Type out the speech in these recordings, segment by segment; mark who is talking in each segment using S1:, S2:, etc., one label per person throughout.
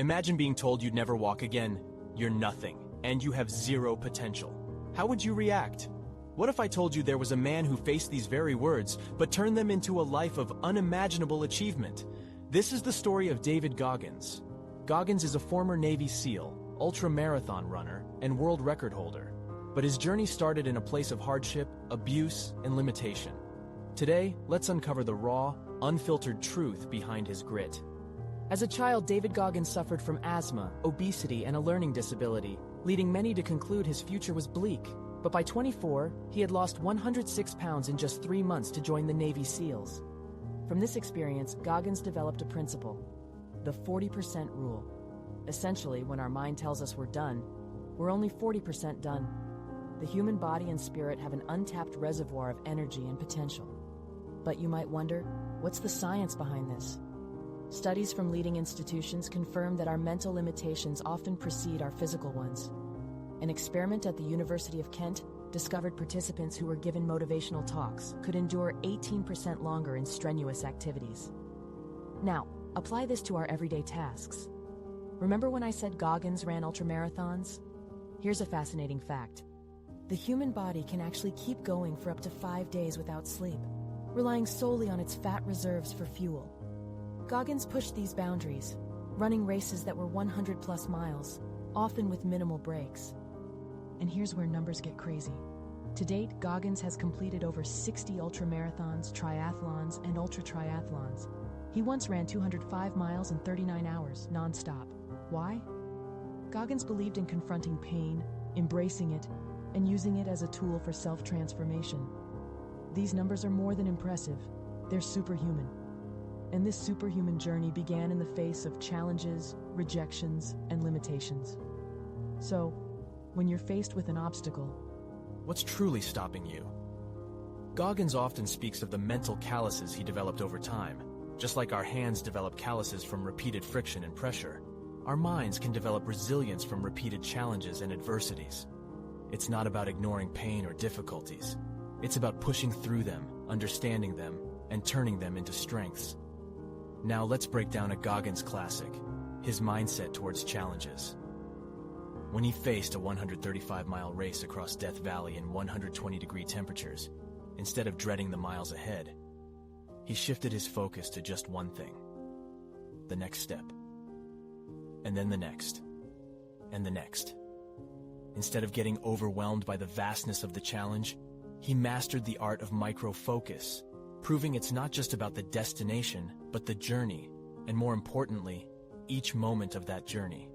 S1: Imagine being told you'd never walk again. You're nothing, and you have zero potential. How would you react? What if I told you there was a man who faced these very words, but turned them into a life of unimaginable achievement? This is the story of David Goggins. Goggins is a former Navy SEAL, ultramarathon runner, and world record holder. But his journey started in a place of hardship, abuse, and limitation. Today, let's uncover the raw, unfiltered truth behind his grit. As a child, David Goggins suffered from asthma, obesity, and a learning disability, leading many to conclude his future was bleak. But by 24, he had lost 106 pounds in just 3 months to join the Navy SEALs. From this experience, Goggins developed a principle: the 40% rule. Essentially, when our mind tells us we're done, we're only 40% done. The human body and spirit have an untapped reservoir of energy and potential. But you might wonder, what's the science behind this? Studies from leading institutions confirm that our mental limitations often precede our physical ones. An experiment at the University of Kent discovered participants who were given motivational talks could endure 18% longer in strenuous activities. Now, apply this to our everyday tasks. Remember when I said Goggins ran ultramarathons? Here's a fascinating fact. The human body can actually keep going for up to 5 days without sleep, relying solely on its fat reserves for fuel. Goggins pushed these boundaries, running races that were 100+ miles, often with minimal breaks. And here's where numbers get crazy. To date, Goggins has completed over 60 ultramarathons, triathlons, and ultra-triathlons. He once ran 205 miles in 39 hours, non-stop. Why? Goggins believed in confronting pain, embracing it, and using it as a tool for self-transformation. These numbers are more than impressive. They're superhuman. And this superhuman journey began in the face of challenges, rejections, and limitations. So, when you're faced with an obstacle, what's truly stopping you? Goggins often speaks of the mental calluses he developed over time. Just like our hands develop calluses from repeated friction and pressure, our minds can develop resilience from repeated challenges and adversities. It's not about ignoring pain or difficulties. It's about pushing through them, understanding them, and turning them into strengths. Now let's break down a Goggins classic, his mindset towards challenges. When he faced a 135-mile race across Death Valley in 120-degree temperatures, instead of dreading the miles ahead, he shifted his focus to just one thing: the next step. And then the next. And the next. Instead of getting overwhelmed by the vastness of the challenge, he mastered the art of micro-focus, proving it's not just about the destination, but the journey, and more importantly, each moment of that journey.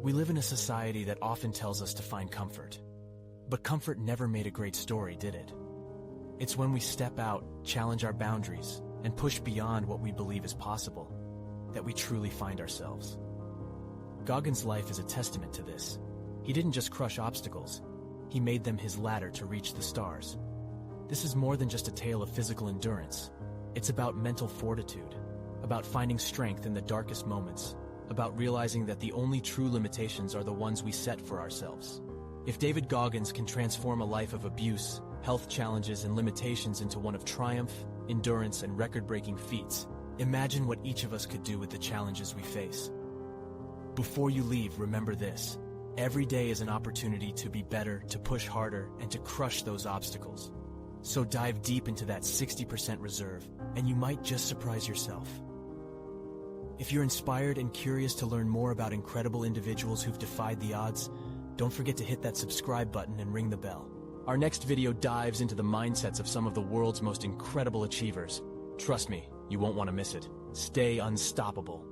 S1: We live in a society that often tells us to find comfort. But comfort never made a great story, did it? It's when we step out, challenge our boundaries, and push beyond what we believe is possible, that we truly find ourselves. Goggins' life is a testament to this. He didn't just crush obstacles, he made them his ladder to reach the stars. This is more than just a tale of physical endurance. It's about mental fortitude, about finding strength in the darkest moments, about realizing that the only true limitations are the ones we set for ourselves. If David Goggins can transform a life of abuse, health challenges, and limitations into one of triumph, endurance, and record-breaking feats, imagine what each of us could do with the challenges we face. Before you leave, remember this: every day is an opportunity to be better, to push harder, and to crush those obstacles. So dive deep into that 60% reserve, and you might just surprise yourself. If you're inspired and curious to learn more about incredible individuals who've defied the odds, don't forget to hit that subscribe button and ring the bell. Our next video dives into the mindsets of some of the world's most incredible achievers. Trust me, you won't want to miss it. Stay unstoppable.